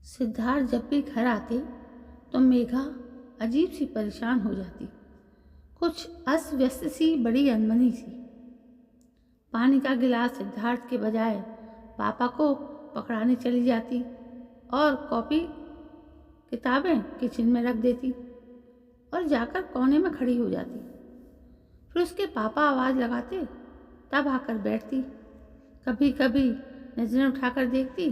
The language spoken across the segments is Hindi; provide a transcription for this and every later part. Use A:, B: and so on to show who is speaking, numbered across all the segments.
A: सिद्धार्थ जब भी घर आते तो मेघा अजीब सी परेशान हो जाती। कुछ अस्त व्यस्त सी, बड़ी अनमनी सी। पानी का गिलास सिद्धार्थ के बजाय पापा को पकड़ाने चली जाती और कॉपी किताबें किचन में रख देती और जाकर कोने में खड़ी हो जाती। फिर उसके पापा आवाज़ लगाते, तब आकर बैठती। कभी कभी नजरें उठाकर देखती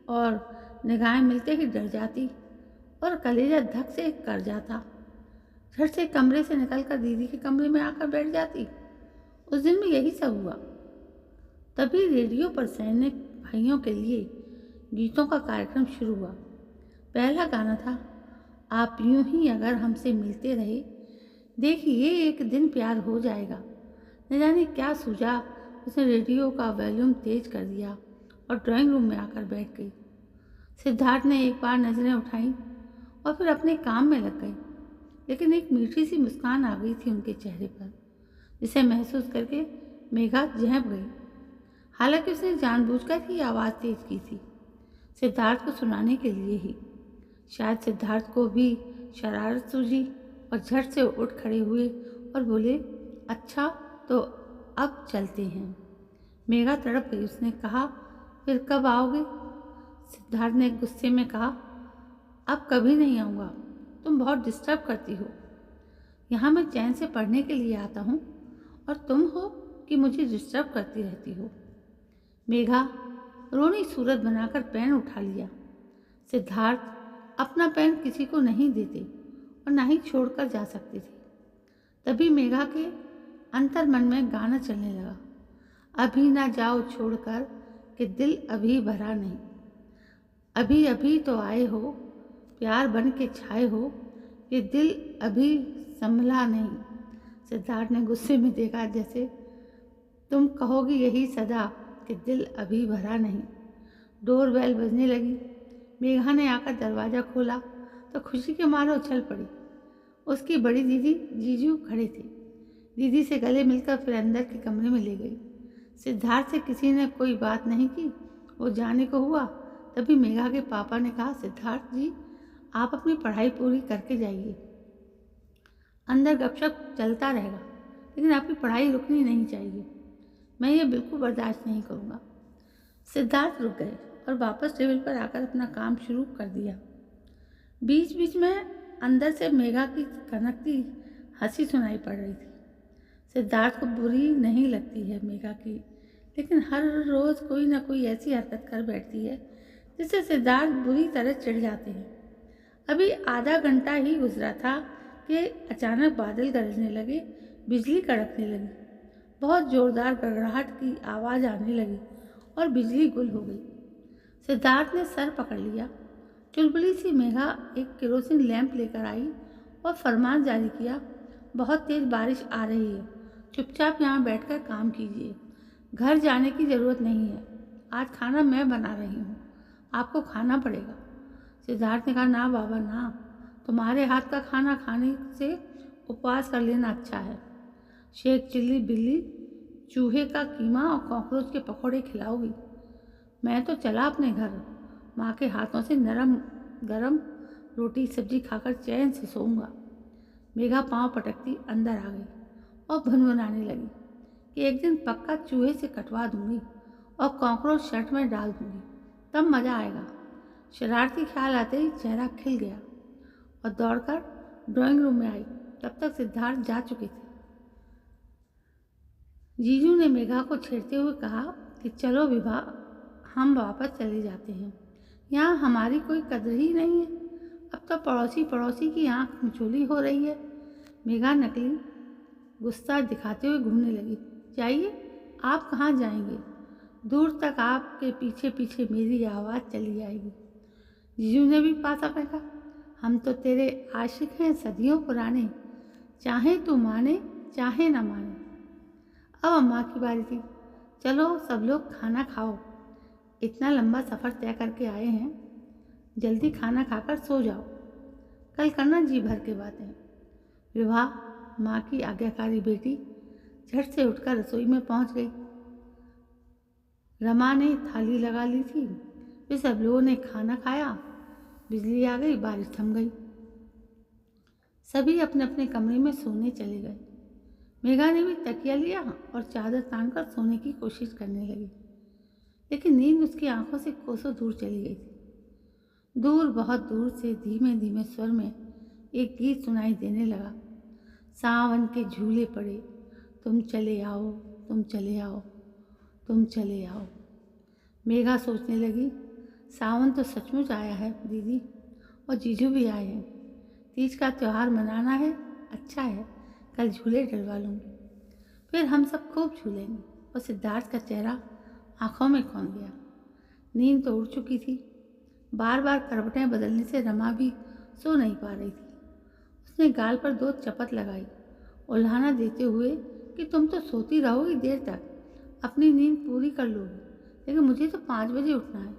A: और निगाहें मिलते ही डर जाती और कलेजा धक से कर जाता। झट से कमरे से निकलकर दीदी के कमरे में आकर बैठ जाती। उस दिन भी यही सब हुआ। तभी रेडियो पर सैनिक भाइयों के लिए गीतों का कार्यक्रम शुरू हुआ। पहला गाना था, आप यूं ही अगर हमसे मिलते रहे, देखिए एक दिन प्यार हो जाएगा। न जाने क्या सूझा, उसने रेडियो का वॉल्यूम तेज कर दिया और ड्राइंग रूम में आकर बैठ गई। सिद्धार्थ ने एक बार नजरें उठाई और फिर अपने काम में लग गई, लेकिन एक मीठी सी मुस्कान आ गई थी उनके चेहरे पर, जिसे महसूस करके मेघा झेंप गई। हालांकि उसने जानबूझकर ही आवाज़ तेज की थी, सिद्धार्थ को सुनाने के लिए ही। शायद सिद्धार्थ को भी शरारत सूझी और झट से उठ खड़े हुए और बोले, अच्छा तो अब चलते हैं। मेघा तड़प गई। उसने कहा, फिर कब आओगे? सिद्धार्थ ने गुस्से में कहा, अब कभी नहीं आऊँगा, तुम बहुत डिस्टर्ब करती हो। यहाँ मैं चैन से पढ़ने के लिए आता हूँ और तुम हो कि मुझे डिस्टर्ब करती रहती हो। मेघा रोनी सूरत बनाकर पेन उठा लिया। सिद्धार्थ अपना पेन किसी को नहीं देते और ना ही छोड़कर जा सकते थे। तभी मेघा के अंतर मन में गाना चलने लगा, अभी ना जाओ छोड़कर कि दिल अभी भरा नहीं, अभी अभी तो आए हो, प्यार बन के छाए हो, ये दिल अभी संभला नहीं। सिद्धार्थ ने गुस्से में देखा, जैसे तुम कहोगी यही सदा कि दिल अभी भरा नहीं। डोरबेल बजने लगी। मेघा ने आकर दरवाज़ा खोला तो खुशी के मारे उछल पड़ी। उसकी बड़ी दीदी जीजू खड़े थे। दीदी से गले मिलकर फिर अंदर के कमरे में ले गई। सिद्धार्थ से किसी ने कोई बात नहीं की। वो जाने को हुआ, तभी मेघा के पापा ने कहा, सिद्धार्थ जी आप अपनी पढ़ाई पूरी करके जाइए, अंदर गपशप चलता रहेगा, लेकिन आपकी पढ़ाई रुकनी नहीं चाहिए। मैं ये बिल्कुल बर्दाश्त नहीं करूँगा। सिद्धार्थ रुक गए और वापस टेबल पर आकर अपना काम शुरू कर दिया। बीच बीच में अंदर से मेघा की कनकती हंसी सुनाई पड़ रही थी। सिद्धार्थ को बुरी नहीं लगती है मेघा की, लेकिन हर रोज़ कोई ना कोई ऐसी हरकत कर बैठती है जिससे सिद्धार्थ बुरी तरह चिढ़ जाते हैं। अभी आधा घंटा ही गुजरा था कि अचानक बादल गरजने लगे, बिजली कड़कने लगी, बहुत ज़ोरदार गड़गड़ाहट की आवाज़ आने लगी और बिजली गुल हो गई। सिद्धार्थ ने सर पकड़ लिया। चुलबुली सी मेघा एक केरोसिन लैंप लेकर आई और फरमान जारी किया, बहुत तेज़ बारिश आ रही है, चुपचाप यहाँ बैठकर काम कीजिए, घर जाने की ज़रूरत नहीं है। आज खाना मैं बना रही हूँ, आपको खाना पड़ेगा। सिद्धार्थ ने कहा, ना बाबा ना, तुम्हारे हाथ का खाना खाने से उपवास कर लेना अच्छा है। शेख चिल्ली बिल्ली, चूहे का कीमा और कॉकरोच के पकौड़े खिलाओगी। मैं तो चला अपने घर, माँ के हाथों से नरम गरम रोटी सब्जी खाकर चैन से सोऊंगा। मेघा पाँव पटकती अंदर आ गई और भुनभुनाने लगी कि एक दिन पक्का चूहे से कटवा दूंगी और कॉकरोच शर्ट में डाल दूंगी, तब मज़ा आएगा। शरारती ख्याल आते ही चेहरा खिल गया और दौड़कर ड्राइंग रूम में आई। तब तक सिद्धार्थ जा चुके थे। जीजू ने मेघा को छेड़ते हुए कहा कि चलो विभा, हम वापस चले जाते हैं, यहाँ हमारी कोई कदर ही नहीं है। अब तो पड़ोसी पड़ोसी की आंख मिचौली हो रही है। मेघा नकली गुस्सा दिखाते हुए घूमने लगी। जाइए, आप कहाँ जाएंगे? दूर तक आपके पीछे पीछे मेरी आवाज़ चली जाएगी। जीजू ने भी पासा फेंका, हम तो तेरे आशिक हैं सदियों पुराने, चाहे तू माने चाहे न माने। अब अम्मा की बारी थी। चलो सब लोग खाना खाओ, इतना लंबा सफ़र तय करके आए हैं, जल्दी खाना खाकर सो जाओ, कल करना जी भर के बातें। विवाह माँ की आज्ञाकारी बेटी झट से उठकर रसोई में पहुँच गई। रमा ने थाली लगा ली थी। फिर सब लोगों ने खाना खाया बिजली आ गई, बारिश थम गई। सभी अपने अपने कमरे में सोने चले गए। मेघा ने भी तकिया लिया और चादर तानकर सोने की कोशिश करने लगी, लेकिन नींद उसकी आंखों से कोसों दूर चली गई थी। दूर, बहुत दूर से धीमे धीमे स्वर में एक गीत सुनाई देने लगा। सावन के झूले पड़े, तुम चले आओ, तुम चले आओ, तुम चले आओ। मेघा सोचने लगी, सावन तो सचमुच आया है दीदी, और जीजू भी आए हैं। तीज का त्यौहार मनाना है, अच्छा है, कल झूले डलवा लूँगी, फिर हम सब खूब झूलेंगे। और सिद्धार्थ का चेहरा आंखों में खौंध गया। नींद तो उड़ चुकी थी। बार बार करवटें बदलने से रमा भी सो नहीं पा रही थी। उसने गाल पर 2 चपत लगाई, उल्हाना देते हुए कि तुम तो सोती रहोगी देर तक, अपनी नींद पूरी कर लोगी, लेकिन मुझे तो 5 बजे उठना है।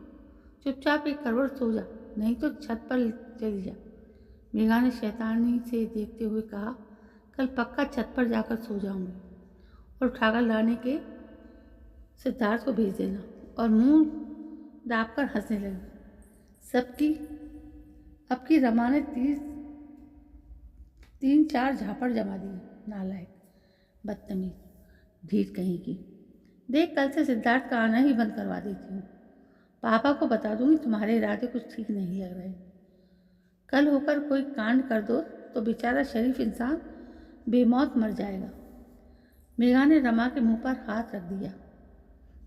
A: चुपचाप एक करवट सो जा, नहीं तो छत पर चली जा। मेघा ने शैतानी से देखते हुए कहा, कल पक्का छत पर जाकर सो जाऊंगी, और उठाकर लाने के सिद्धार्थ को भेज देना। और मुंह दाबकर हंसने लगी। सबकी अब की रमा ने 3-4 झापड़ जमा दिए। नालायक, बदतमीज, ढीठ कहीं की। देख, कल से सिद्धार्थ का आना ही बंद करवा देती हूँ। पापा को बता दूंगी तुम्हारे इरादे कुछ ठीक नहीं लग रहे। कल होकर कोई कांड कर दो तो बेचारा शरीफ इंसान बेमौत मर जाएगा। मेघा ने रमा के मुंह पर हाथ रख दिया।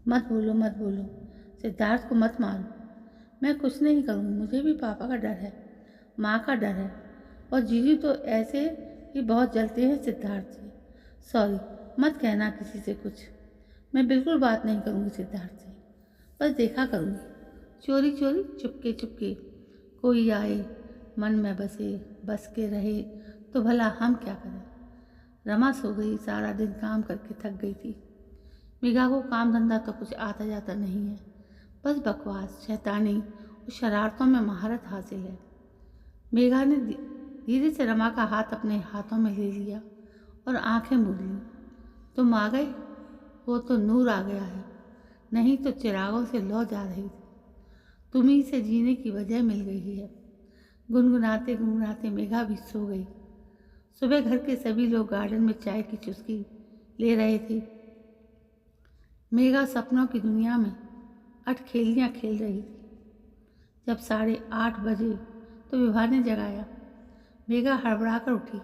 A: मत बोलो, मत बोलो, सिद्धार्थ को मत मारो। मैं कुछ नहीं करूँगी, मुझे भी पापा का डर है, माँ का डर है, और जीजू तो ऐसे ही बहुत जलते हैं सिद्धार्थ से। सॉरी, मत कहना किसी से कुछ। मैं बिल्कुल बात नहीं करूँगी सिद्धार्थ से, बस देखा करूँगी, चोरी चोरी, चुपके चुपके। कोई आए, मन में बसे, बस के रहे तो भला हम क्या करें। रमा सो गई। सारा दिन काम करके थक गई थी। मेघा को काम धंधा तो कुछ आता जाता नहीं है, बस बकवास, शैतानी और शरारतों में महारत हासिल है। मेघा ने धीरे से रमा का हाथ अपने हाथों में ले लिया और आंखें मूंद लीं। तुम आ गए, वो तो नूर आ गया है, नहीं तो चिरागों से लौ जा रही थी। तुम्ही से जीने की वजह मिल गई है। गुनगुनाते गुनगुनाते मेघा भी सो गई। सुबह घर के सभी लोग गार्डन में चाय की चुस्की ले रहे थे। मेघा सपनों की दुनिया में अटखेलियाँ खेल रही थी। जब 8:30 बजे तो विभा ने जगाया। मेघा हड़बड़ा कर उठी।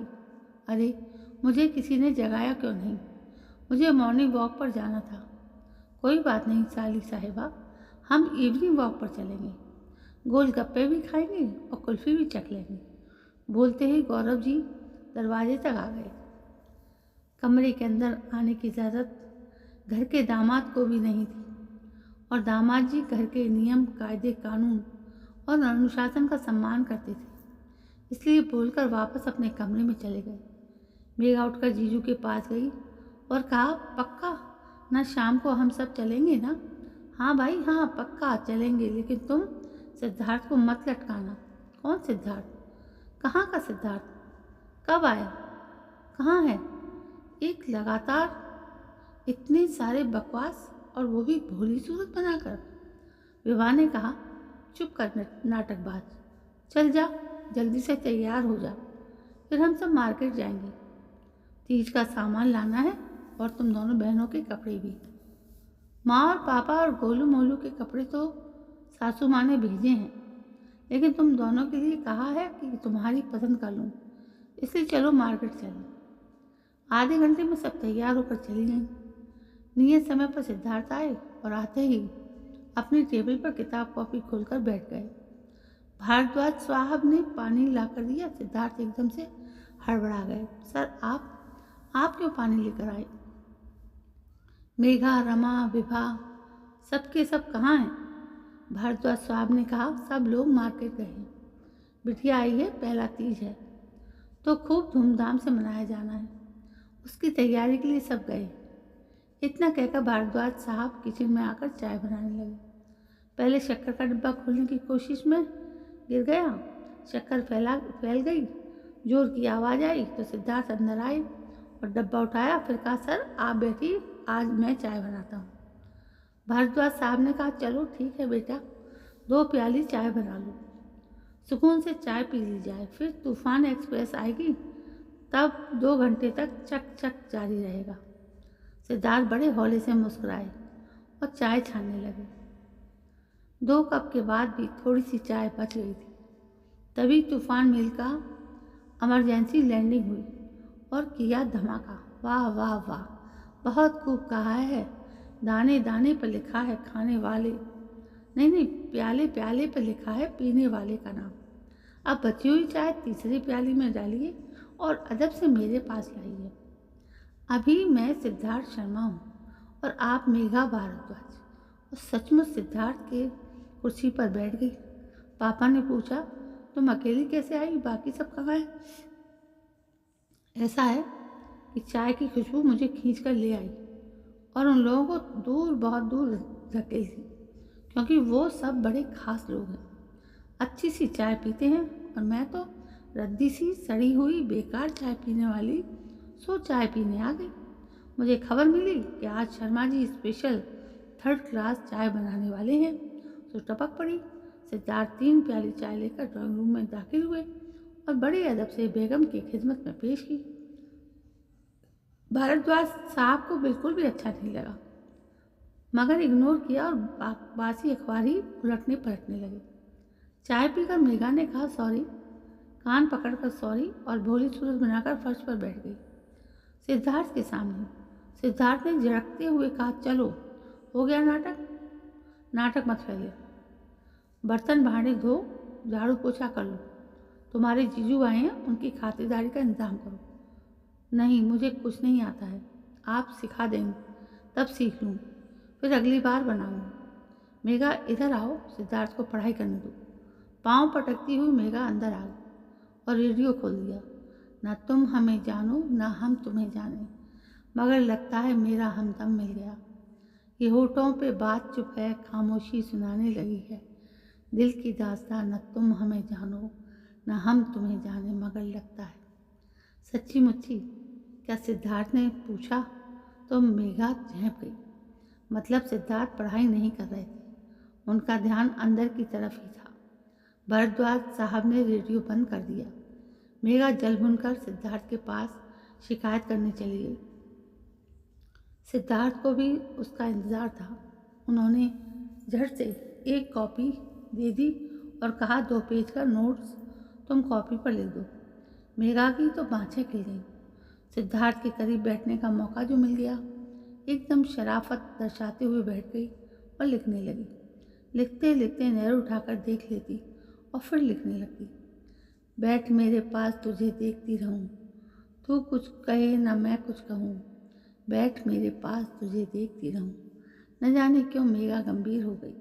A: अरे, मुझे किसी ने जगाया क्यों नहीं? मुझे मॉर्निंग वॉक पर जाना था। कोई बात नहीं साली साहिबा, हम इवनिंग वॉक पर चलेंगे, गोलगप्पे भी खाएंगे और कुल्फ़ी भी चख लेंगे। बोलते ही गौरव जी दरवाजे तक आ गए। कमरे के अंदर आने की इजाज़त घर के दामाद को भी नहीं थी, और दामाद जी घर के नियम, कायदे, कानून और अनुशासन का सम्मान करते थे, इसलिए बोलकर वापस अपने कमरे में चले गए। मेघा उठकर जीजू के पास गई और कहा, पक्का ना शाम को हम सब चलेंगे ना? हाँ भाई हाँ, पक्का चलेंगे, लेकिन तुम सिद्धार्थ को मत लटकाना। कौन सिद्धार्थ? कहाँ का सिद्धार्थ? कब आया? कहाँ है? एक लगातार इतने सारे बकवास, और वो भी भोली सूरत बनाकर। विभा ने कहा, चुप कर नाटकबाज, चल जा, जल्दी से तैयार हो जा, फिर हम सब मार्केट जाएंगे। तीज का सामान लाना है, और तुम दोनों बहनों के कपड़े भी। माँ और पापा और गोलू मोलू के कपड़े तो सासू माँ ने भेजे हैं, लेकिन तुम दोनों के लिए कहा है कि तुम्हारी पसंद कर लूँ, इसलिए चलो मार्केट चलें। आधे घंटे में सब तैयार होकर चली गईं। नियत समय पर सिद्धार्थ आए और आते ही अपनी टेबल पर किताब कॉपी खोलकर बैठ गए। भारद्वाज साहब ने पानी लाकर दिया। सिद्धार्थ एकदम से हड़बड़ा गए। सर, आप क्यों पानी लेकर आए? मेघा, रमा, विभा, सबके सब कहाँ हैं? भारद्वाज साहब ने कहा, सब लोग मार्केट गए हैं। बिटिया आई है, पहला तीज है तो खूब धूमधाम से मनाया जाना है, उसकी तैयारी के लिए सब गए। इतना कहकर भारद्वाज साहब किचन में आकर चाय बनाने लगे। पहले शक्कर का डिब्बा खोलने की कोशिश में गिर गया, शक्कर फैल गई। जोर की आवाज़ आई तो सिद्धार्थ अंदर आए और डब्बा उठाया, फिर कहा, सर आप बैठिए, आज मैं चाय बनाता हूँ। भारद्वाज साहब ने कहा, चलो ठीक है बेटा, 2 प्याली चाय बना लो। सुकून से चाय पी ली जाए, फिर तूफान एक्सप्रेस आएगी, तब 2 घंटे तक चक चक जारी रहेगा। सिद्धार्थ बड़े हौले से मुस्कुराए और चाय छानने लगे। 2 कप के बाद भी थोड़ी सी चाय बच गई थी। तभी तूफान मिल का इमरजेंसी लैंडिंग हुई और किया धमाका। वाह वाह वाह, बहुत खूब कहा है। दाने दाने पर लिखा है खाने वाले, नहीं, प्याले प्याले पर लिखा है पीने वाले का नाम। अब बची हुई चाय तीसरी प्याली में डालिए और अदब से मेरे पास लाइए। अभी मैं सिद्धार्थ शर्मा हूँ और आप मेघा भारद्वाज। और सचमुच सिद्धार्थ के कुर्सी पर बैठ गई। पापा ने पूछा, तुम अकेली कैसे आई, बाकी सब कहाँ है? ऐसा है कि चाय की खुशबू मुझे खींच कर ले आई और उन लोगों को दूर, बहुत दूर धकेल दी, क्योंकि वो सब बड़े खास लोग हैं, अच्छी सी चाय पीते हैं, और मैं तो रद्दी सी सड़ी हुई बेकार चाय पीने वाली, सो चाय पीने आ गई। मुझे खबर मिली कि आज Sharma ji special 3rd class चाय बनाने वाले हैं, सो टपक पड़ी। सिद्धार्थ 3 प्याली चाय लेकर ड्राइंग रूम में दाखिल हुए और बड़े अदब से बेगम की खिदमत में पेश की। भारद्वाज साहब को बिल्कुल भी अच्छा नहीं लगा, मगर इग्नोर किया और बासी अखबार ही उलटने पलटने लगे। चाय पीकर मेघा ने कहा सॉरी, कान पकड़कर सॉरी, और भोली सूरत बनाकर फर्श पर बैठ गई सिद्धार्थ के सामने। सिद्धार्थ ने झड़कते हुए कहा, चलो हो गया नाटक, नाटक मत फैले, बर्तन भांडे धो, झाड़ू पोछा कर लो, तुम्हारे जीजू आए हैं, उनकी खातिरदारी का इंतजाम करो। नहीं, मुझे कुछ नहीं आता है, आप सिखा देंगे तब सीख लूँ, फिर अगली बार बनाऊँगी। मेघा इधर आओ, सिद्धार्थ को पढ़ाई करने दो। पाँव पटकती हुई मेघा अंदर आ गई और रेडियो खोल दिया। ना तुम हमें जानो ना हम तुम्हें जाने, मगर लगता है मेरा हमदम मिल गया। ये होठों पे बात चुप है, खामोशी सुनाने लगी है, दिल की दास्तां। न तुम हमें जानो न हम तुम्हें जाने, मगर लगता है। सच्ची मुच्ची, क्या सिद्धार्थ ने पूछा तो मेघा झेंप गई। मतलब सिद्धार्थ पढ़ाई नहीं कर रहे थे, उनका ध्यान अंदर की तरफ ही था। भरद्वाज साहब ने रेडियो बंद कर दिया। मेघा जल भुनकर सिद्धार्थ के पास शिकायत करने चली गई। सिद्धार्थ को भी उसका इंतज़ार था। उन्होंने झट से एक कॉपी दे दी और कहा, 2 पेज का नोट्स तुम कॉपी पर लिख दो। मेघा की तो बाँछें खिल गईं। सिद्धार्थ के करीब बैठने का मौका जो मिल गया, एकदम शराफत दर्शाते हुए बैठ गई और लिखने लगी। लिखते लिखते नहर उठाकर देख लेती और फिर लिखने लगती। बैठ मेरे पास, तुझे देखती रहूं, तू कुछ कहे ना मैं कुछ कहूँ। बैठ मेरे पास, तुझे देखती रहूं। न जाने क्यों मेघा गंभीर हो गई।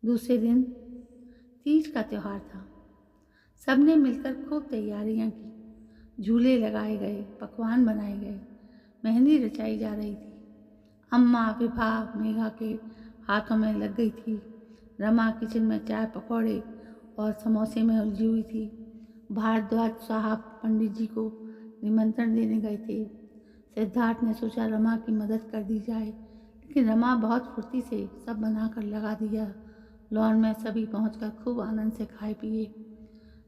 A: दूसरे दिन तीज का त्यौहार था। सबने मिलकर खूब तैयारियां की। झूले लगाए गए, पकवान बनाए गए, मेहंदी रचाई जा रही थी। अम्मा विभा मेघा के हाथों में लग गई थी। रमा किचन में चाय पकौड़े और समोसे में उलझी हुई थी। भारद्वाज साहब पंडित जी को निमंत्रण देने गए थे। सिद्धार्थ ने सोचा रमा की मदद कर दी जाए, लेकिन रमा बहुत फुर्ती से सब बनाकर लगा दिया। लॉन में सभी पहुंचकर खूब आनंद से खाए पिए।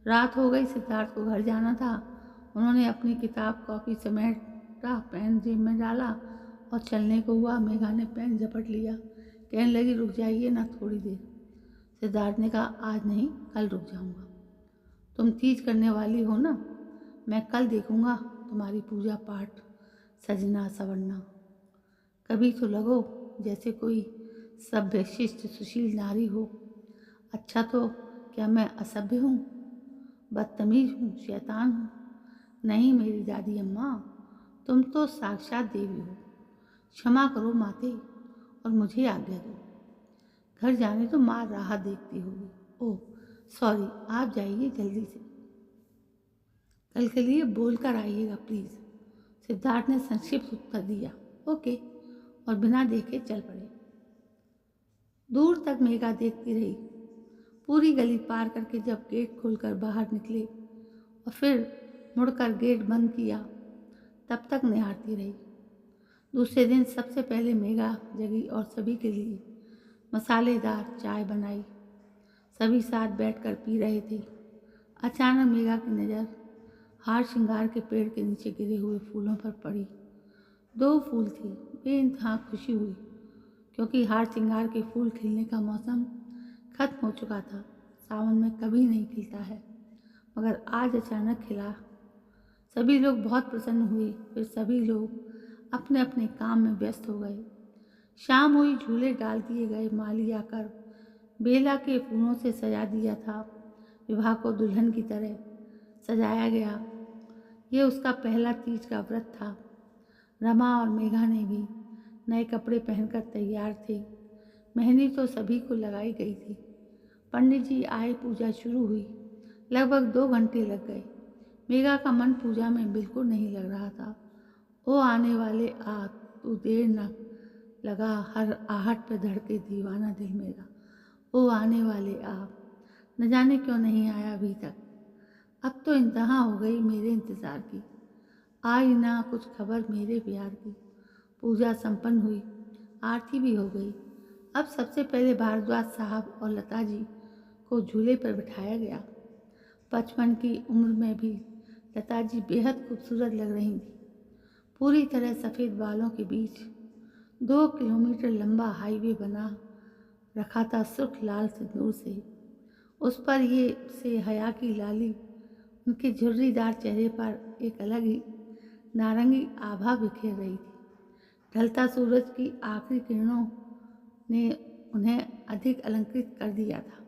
A: रात हो गई, सिद्धार्थ को घर जाना था। उन्होंने अपनी किताब कॉपी समेटा, पेन जेब में डाला और चलने को हुआ। मेघा ने पेन झपट लिया, कहने लगी, रुक जाइए ना थोड़ी देर। सिद्धार्थ ने कहा, आज नहीं, कल रुक जाऊंगा। तुम तीज करने वाली हो ना, मैं कल देखूंगा तुम्हारी पूजा पाठ, सजना सवरना। कभी तो लगो जैसे कोई सभ्य शिष्ट सुशील नारी हो। अच्छा, तो क्या मैं असभ्य हूँ, बदतमीज हूँ, शैतान हूँ? नहीं मेरी दादी अम्मा, तुम तो साक्षात देवी हो। क्षमा करो माते और मुझे आज्ञा दो। घर जाने तो माँ राह देखती होगी। ओह सॉरी, आप जाइए जल्दी से, कल के लिए बोल कर आइएगा प्लीज़। सिद्धार्थ ने संक्षिप्त उत्तर दिया, ओके, और बिना देखे चल पड़े। दूर तक मेघा देखती रही। पूरी गली पार करके जब गेट खोलकर बाहर निकले और फिर मुड़कर गेट बंद किया, तब तक निहारती रही। दूसरे दिन सबसे पहले मेघा जगी और सभी के लिए मसालेदार चाय बनाई। सभी साथ बैठकर पी रहे थे। अचानक मेघा की नज़र हार श्रृंगार के पेड़ के नीचे गिरे हुए फूलों पर पड़ी। 2 फूल थे। बेइंतहा खुशी हुई क्योंकि हार श्रृंगार के फूल खिलने का मौसम खत्म हो चुका था। सावन में कभी नहीं खिलता है, मगर आज अचानक खिला। सभी लोग बहुत प्रसन्न हुए। फिर सभी लोग अपने अपने काम में व्यस्त हो गए। शाम हुई, झूले डाल दिए गए। माली आकर बेला के फूलों से सजा दिया था। विवाह को दुल्हन की तरह सजाया गया। ये उसका पहला तीज का व्रत था। रमा और मेघा ने भी नए कपड़े पहनकर तैयार थे। मेहंदी तो सभी को लगाई गई थी। पंडित जी आए, पूजा शुरू हुई। लगभग 2 घंटे लग गए। मेघा का मन पूजा में बिल्कुल नहीं लग रहा था। ओ आने वाले आ, तू देर न लगा, हर आहट पे धड़के दीवाना दिल मेरा। ओ आने वाले आ, न जाने क्यों नहीं आया अभी तक। अब तो इंतहा हो गई मेरे इंतज़ार की। आई ना कुछ खबर मेरे प्यार की। पूजा संपन्न हुई, आरती भी हो गई। अब सबसे पहले भारद्वाज साहब और लता जी को झूले पर बिठाया गया। 55 की उम्र में भी लता जी बेहद खूबसूरत लग रही थी। पूरी तरह सफ़ेद बालों के बीच 2 किलोमीटर लंबा हाईवे बना रखा था सुर्ख लाल सिंदूर से। उस पर ये से हया की लाली उनके झुर्रीदार चेहरे पर एक अलग ही नारंगी आभा बिखेर रही थी। ढलता सूरज की आखिरी किरणों ने उन्हें अधिक अलंकृत कर दिया था।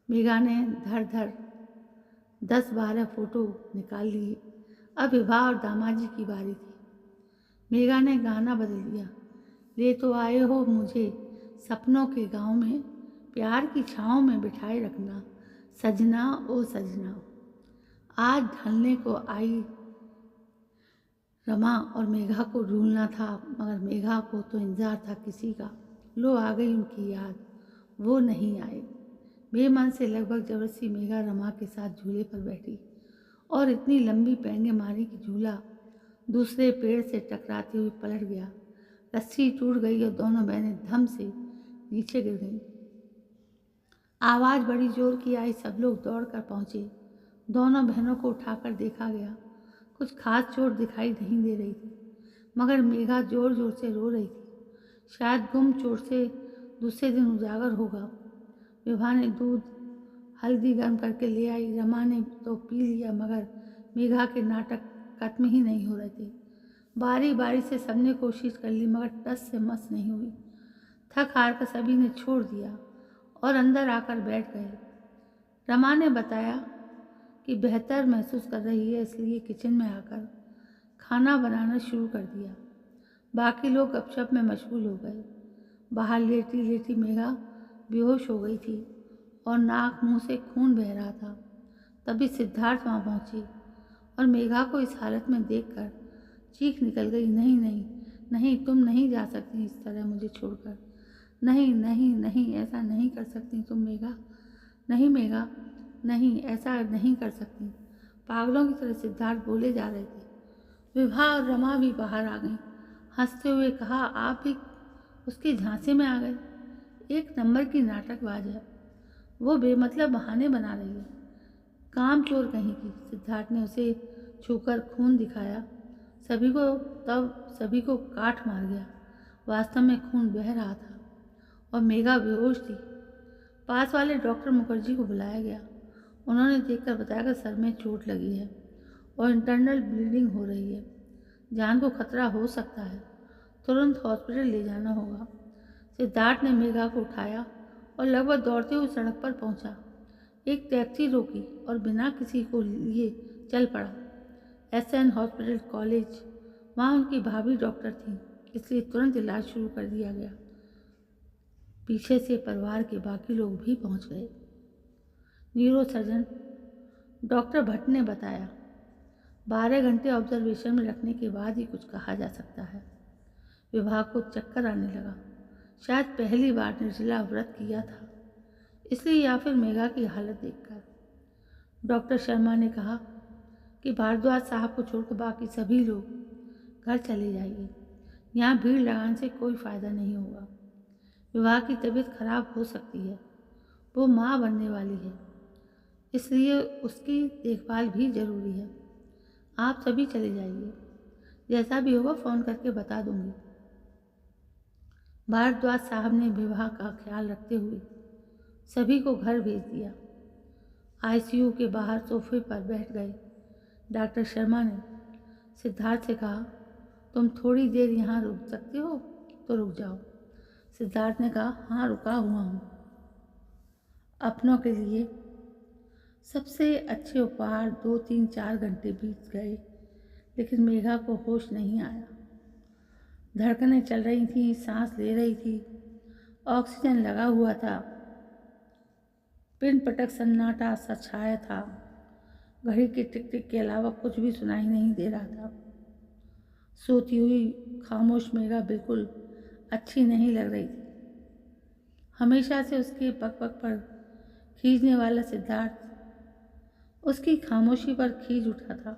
A: मेघा ने धर धर 10-12 फोटो निकाल लिए। अब विवाह और दामाजी की बारी थी। मेघा ने गाना बदल दिया। ले तो आए हो मुझे सपनों के गांव में, प्यार की छाँव में बिठाए रखना, सजना ओ सजना। आज ढलने को आई रमा और मेघा को ढूंढना था, मगर मेघा को तो इंतजार था किसी का। लो आ गई उनकी याद, वो नहीं आए। बेमन से लगभग जबरदस्ती मेघा रमा के साथ झूले पर बैठी और इतनी लंबी पैंगे मारी कि झूला दूसरे पेड़ से टकराते हुए पलट गया। रस्सी टूट गई और दोनों बहनें धम से नीचे गिर गईं। आवाज़ बड़ी जोर की आई। सब लोग दौड़कर पहुँचे। दोनों बहनों को उठाकर देखा गया। कुछ खास चोट दिखाई नहीं दे रही थी, मगर मेघा जोर जोर से रो रही थी। शायद गुम चोट से दूसरे दिन उजागर होगा। विभा ने दूध हल्दी गर्म करके ले आई। रमा ने तो पी लिया, मगर मेघा के नाटक खत्म ही नहीं हो रहे थे। बारी बारी से सबने कोशिश कर ली, मगर टस से मस नहीं हुई। थक हार कर सभी ने छोड़ दिया और अंदर आकर बैठ गए। रमा ने बताया कि बेहतर महसूस कर रही है, इसलिए किचन में आकर खाना बनाना शुरू कर दिया। बाकी लोग गपशप में मशगूल हो गए। बाहर लेटी लेटी मेघा बेहोश हो गई थी और नाक मुंह से खून बह रहा था। तभी सिद्धार्थ वहाँ पहुँचे और मेघा को इस हालत में देखकर चीख निकल गई। नहीं नहीं नहीं, तुम नहीं जा सकती इस तरह मुझे छोड़कर। नहीं नहीं नहीं, ऐसा नहीं कर सकती तुम मेघा। नहीं मेघा, नहीं, ऐसा नहीं कर सकती। पागलों की तरह सिद्धार्थ बोले जा रहे थे। विभा और रमा भी बाहर आ गईं। हंसते हुए कहा, आप भी उसके झांसे में आ गए। एक नंबर की नाटकबाज है वो, बेमतलब बहाने बना रही है। काम चोर कहीं की। सिद्धार्थ ने उसे छूकर खून दिखाया। सभी को काट मार गया। वास्तव में खून बह रहा था और मेघा बेहोश थी। पास वाले डॉक्टर मुखर्जी को बुलाया गया। उन्होंने देखकर बताया कि सर में चोट लगी है और इंटरनल ब्लीडिंग हो रही है। जान को खतरा हो सकता है, तुरंत हॉस्पिटल ले जाना होगा। सिद्धार्थ ने मेघा को उठाया और लगभग दौड़ते हुए सड़क पर पहुंचा। एक टैक्सी रोकी और बिना किसी को लिए चल पड़ा। SN hospital college. वहाँ उनकी भाभी डॉक्टर थी, इसलिए तुरंत इलाज शुरू कर दिया गया। पीछे से परिवार के बाकी लोग भी पहुंच गए। न्यूरो सर्जन डॉक्टर भट्ट ने बताया, 12 घंटे ऑब्जर्वेशन में रखने के बाद ही कुछ कहा जा सकता है। विभा को चक्कर आने लगा। शायद पहली बार निर्जला व्रत किया था, इसलिए या फिर मेघा की हालत देखकर। डॉक्टर शर्मा ने कहा कि भारद्वाज साहब को छोड़कर बाकी सभी लोग घर चले जाइए। यहाँ भीड़ लगाने से कोई फ़ायदा नहीं होगा। विवाह की तबीयत खराब हो सकती है। वो माँ बनने वाली है, इसलिए उसकी देखभाल भी ज़रूरी है। आप सभी चले जाइए, जैसा भी होगा फ़ोन करके बता दूंगी। भारद्वाज साहब ने विवाह का ख्याल रखते हुए सभी को घर भेज दिया। आईसीयू के बाहर सोफे पर बैठ गए। डॉक्टर शर्मा ने सिद्धार्थ से कहा, तुम थोड़ी देर यहाँ रुक सकते हो तो रुक जाओ। सिद्धार्थ ने कहा, हाँ रुका हुआ हूँ। अपनों के लिए सबसे अच्छे उपहार 2 3 4 घंटे बीत गए, लेकिन मेघा को होश नहीं आया। धड़कनें चल रही थीं, सांस ले रही थी, ऑक्सीजन लगा हुआ था। पिन पटक सन्नाटा सा छाया था। घड़ी की टिक टिक के अलावा कुछ भी सुनाई नहीं दे रहा था। सोती हुई खामोश मेघा बिल्कुल अच्छी नहीं लग रही थी। हमेशा से उसके पग पग पर खींचने वाला सिद्धार्थ उसकी खामोशी पर खींच उठा था।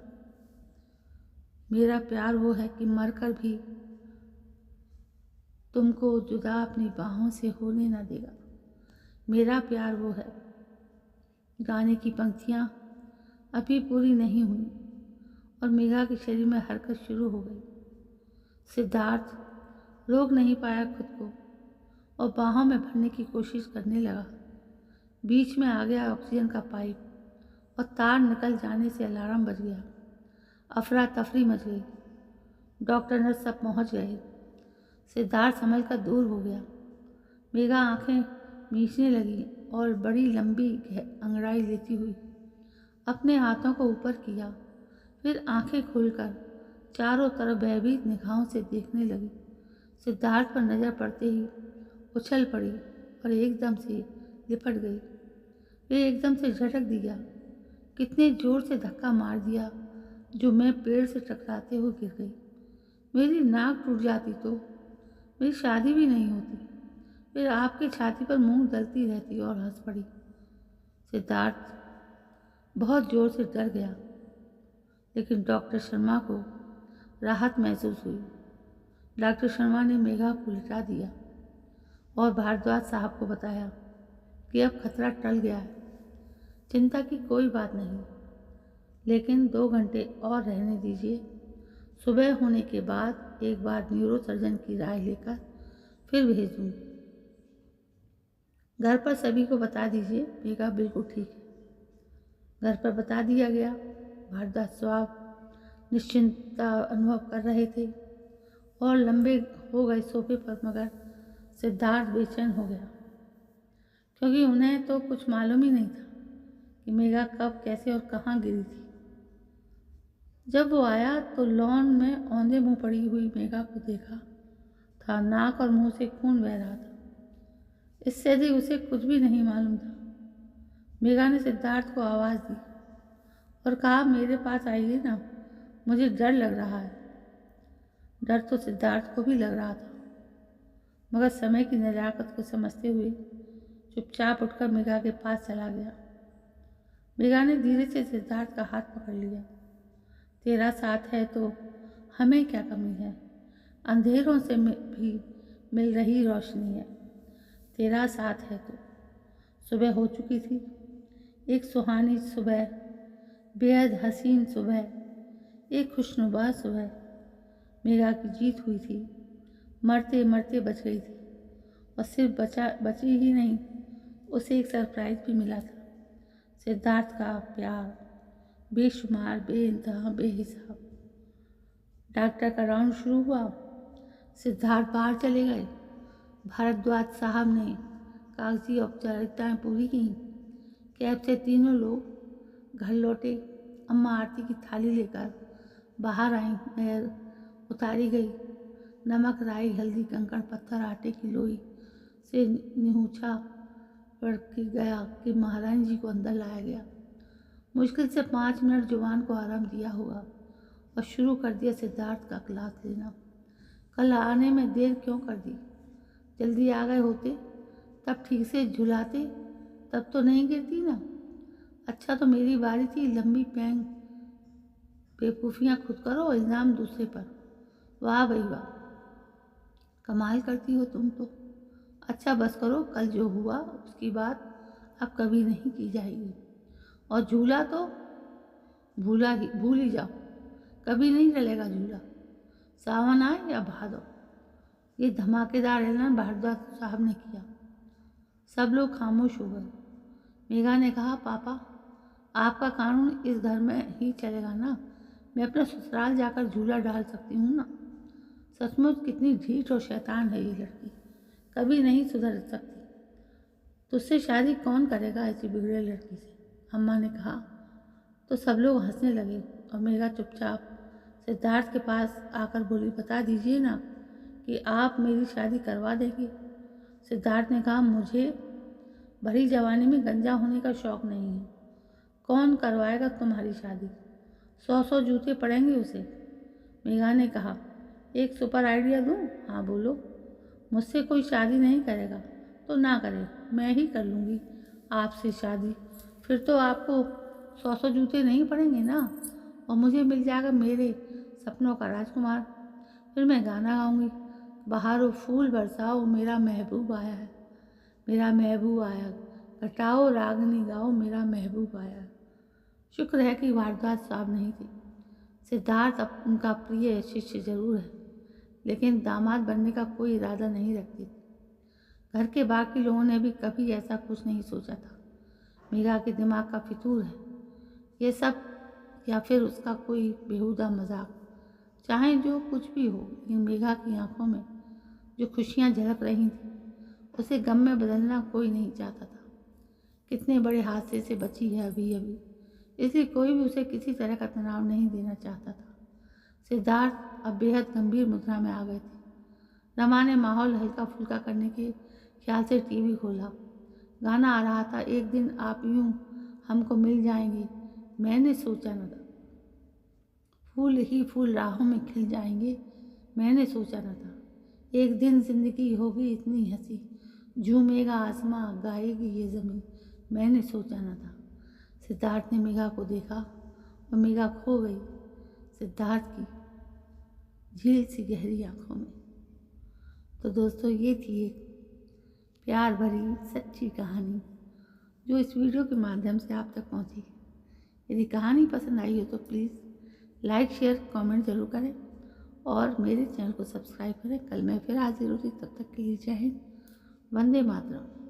A: मेरा प्यार वो है कि मरकर भी तुमको जुदा अपनी बाहों से होने न देगा। मेरा प्यार वो है। गाने की पंक्तियाँ अभी पूरी नहीं हुई और मेघा के शरीर में हरकत शुरू हो गई। सिद्धार्थ रोक नहीं पाया खुद को और बाहों में भरने की कोशिश करने लगा। बीच में आ गया ऑक्सीजन का पाइप और तार निकल जाने से अलार्म बज गया। अफरा तफरी मच गई। डॉक्टर नर्स सब पहुँच गए। सिद्धार्थ संभल कर दूर हो गया। मेघा आंखें मीचने लगी और बड़ी लंबी अंगड़ाई लेती हुई अपने हाथों को ऊपर किया। फिर आंखें खोलकर चारों तरफ भयभीत निगाहों से देखने लगी। सिद्धार्थ पर नज़र पड़ते ही उछल पड़ी और एकदम से लिपट गई। वे एकदम से झटक दिया। कितने जोर से धक्का मार दिया जो मैं पेड़ से टकराते हुए गिर गई। मेरी नाक टूट जाती तो मेरी शादी भी नहीं होती। फिर आपकी छाती पर मूंग दलती रहती और हंस पड़ी। सिद्धार्थ बहुत जोर से डर गया, लेकिन डॉक्टर शर्मा को राहत महसूस हुई। डॉक्टर शर्मा ने मेघा को लिटा दिया और भारद्वाज साहब को बताया कि अब खतरा टल गया है, चिंता की कोई बात नहीं, लेकिन 2 घंटे और रहने दीजिए। सुबह होने के बाद एक बार न्यूरो सर्जन की राय लेकर फिर भेज दूँगी। घर पर सभी को बता दीजिए मेघा बिल्कुल ठीक है। घर पर बता दिया गया। भारद्वाज साहब निश्चिंतता अनुभव कर रहे थे और लंबे हो गए सोफे पर, मगर सिद्धार्थ बेचैन हो गया, क्योंकि उन्हें तो कुछ मालूम ही नहीं था कि मेघा कब, कैसे और कहाँ गिरी थी। जब वो आया तो लॉन में औंधे मुँह पड़ी हुई मेघा को देखा था। नाक और मुंह से खून बह रहा था। इससे अधिक उसे कुछ भी नहीं मालूम था। मेघा ने सिद्धार्थ को आवाज़ दी और कहा, मेरे पास आइए ना, मुझे डर लग रहा है। डर तो सिद्धार्थ को भी लग रहा था, मगर समय की नज़ाकत को समझते हुए चुपचाप उठकर मेघा के पास चला गया। मेघा ने धीरे से सिद्धार्थ का हाथ पकड़ लिया। तेरा साथ है तो हमें क्या कमी है, अंधेरों से भी मिल रही रोशनी है। तेरा साथ है तो। सुबह हो चुकी थी, एक सुहानी सुबह, बेहद हसीन सुबह, एक खुशनुमा सुबह। मेघा की जीत हुई थी, मरते मरते बच गई थी और सिर्फ बची ही नहीं, उसे एक सरप्राइज़ भी मिला था। सिद्धार्थ का प्यार, बेशुमार, बेइंतहा, बेहिसाब। डॉक्टर का राउंड शुरू हुआ। सिद्धार्थ बाहर चले गए। भारद्वाज साहब ने कागजी औपचारिकताएं पूरी की। कैब से तीनों लोग घर लौटे। अम्मा आरती की थाली लेकर बाहर आईं। नहर उतारी गई। नमक, राई, हल्दी, कंकड़ पत्थर, आटे की लोई से निहुछा पड़ गया कि महारानी जी को अंदर लाया गया। मुश्किल से 5 मिनट जुबान को आराम दिया होगा और शुरू कर दिया सिद्धार्थ का क्लास लेना। कल आने में देर क्यों कर दी? जल्दी आ गए होते तब ठीक से झुलाते, तब तो नहीं गिरती ना। अच्छा तो मेरी बारी थी। लंबी पैंग, बेवकूफ़ियाँ खुद करो, इल्ज़ाम दूसरे पर। वाह भाई वाह, कमाल करती हो तुम तो। अच्छा बस करो, कल जो हुआ उसकी बात अब कभी नहीं की जाएगी। और झूला तो भूल ही जाओ, कभी नहीं चलेगा झूला, सावन आए या भादो। ये धमाकेदार ऐलान भारद्वाज साहब ने किया। सब लोग खामोश हो गए। मेघा ने कहा, पापा आपका कानून इस घर में ही चलेगा ना? मैं अपना ससुराल जाकर झूला डाल सकती हूँ ना? सचमुच कितनी ढीठ और शैतान है ये लड़की, कभी नहीं सुधर सकती। तुझसे शादी कौन करेगा ऐसी बिगड़े लड़की से? अम्मा ने कहा। तो सब लोग हंसने लगे और मेघा चुपचाप सिद्धार्थ के पास आकर बोली, बता दीजिए ना कि आप मेरी शादी करवा देंगे। सिद्धार्थ ने कहा, मुझे भरी जवानी में गंजा होने का शौक नहीं है। कौन करवाएगा तुम्हारी शादी? 100 जूते पड़ेंगे उसे। मेघा ने कहा, एक सुपर आइडिया दूँ? हाँ बोलो। मुझसे कोई शादी नहीं करेगा तो ना करे, मैं ही कर लूँगी आपसे शादी। फिर तो आपको 100 जूते नहीं पड़ेंगे ना, और मुझे मिल जाएगा मेरे सपनों का राजकुमार। फिर मैं गाना गाऊंगी, बहारो फूल बरसाओ मेरा महबूब आया है, मेरा महबूब आया, घटाओ रागनी गाओ मेरा महबूब आया। शुक्र है कि भारद्वाज साहब नहीं थे। सिद्धार्थ अब उनका प्रिय शिष्य जरूर है, लेकिन दामाद बनने का कोई इरादा नहीं रखते थे। घर के बाकी लोगों ने भी कभी ऐसा कुछ नहीं सोचा था। मेघा के दिमाग का फितूर है ये सब, या फिर उसका कोई बेहुदा मजाक। चाहे जो कुछ भी हो, लेकिन मेघा की आंखों में जो खुशियाँ झलक रही थी उसे गम में बदलना कोई नहीं चाहता था। कितने बड़े हादसे से बची है अभी अभी, इसलिए कोई भी उसे किसी तरह का तनाव नहीं देना चाहता था। सिद्धार्थ अब बेहद गंभीर मुद्रा में आ गए थे। रमा ने माहौल हल्का फुल्का करने के ख्याल से टीवी खोला। गाना आ रहा था, एक दिन आप यूं हमको मिल जाएंगे, मैंने सोचा न था। फूल ही फूल राहों में खिल जाएंगे, मैंने सोचा न था। एक दिन जिंदगी होगी इतनी हंसी, झूमेगा आसमां गाएगी ये ज़मीं, मैंने सोचा न था। सिद्धार्थ ने मेघा को देखा और मेघा खो गई सिद्धार्थ की झील सी गहरी आंखों में। तो दोस्तों, ये थी एक प्यार भरी सच्ची कहानी जो इस वीडियो के माध्यम से आप तक पहुंची। यदि कहानी पसंद आई हो तो प्लीज़ लाइक शेयर कमेंट ज़रूर करें और मेरे चैनल को सब्सक्राइब करें। कल मैं फिर हाजिर होती, तब तक के लिए जय हिंद, वंदे मातरम।